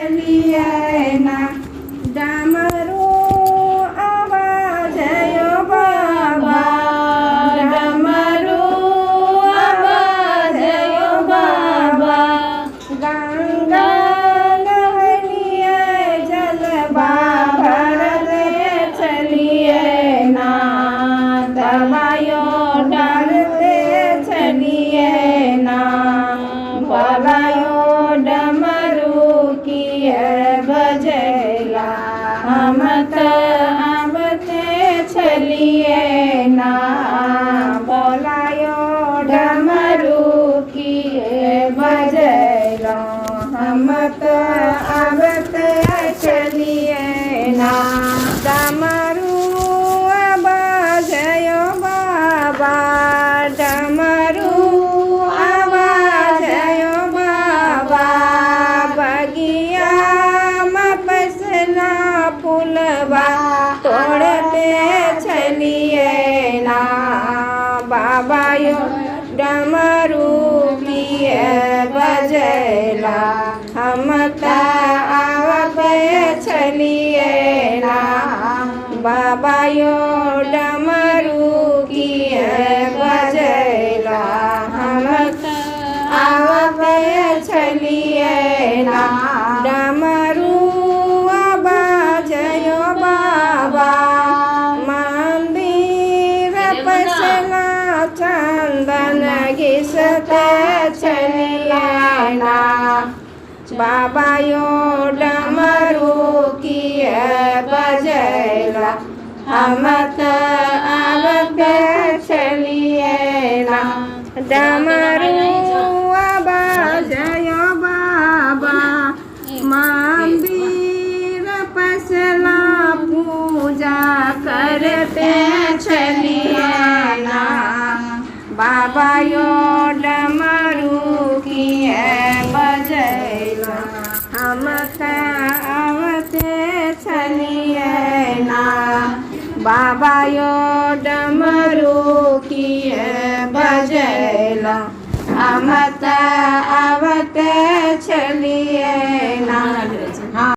चलिए ना डमरू आवाजयो बाबा डमरू आवाजयो बाबा गंगा नहलिए जलवा भरते चलिए ना दवायो डालते चलिए ना बलायो डमरू किए बजेला हम तो आवते चलिए ना बोलायो डमरू किए बजेला हम तो आवते चलिए ना डमरू आवाजयो बाबा डमरू आवाजयो बाबा बगिया में फसला फूलवा तोड़ते चलिए ना बाबा यो डमरू किए बजेला हम तो आवते चलिए ना बाबा यो डमरू किए बजेला हम तो आवते चलिए ना डमरू आवाजयो बाबा मंदिर पसला चंदन घिसते चलिए ना बाबा यो डमरू किए बजेला हम तो आवते चलिए ना डमरू आवाजयो बाबा मंदिर पसला पूजा करते चलिए ना बाबा यो डमरू किए बजेला हम तो आवते चलिए ना बाबा यो डमरू किए बजेला हम तो आवते चलिए ना।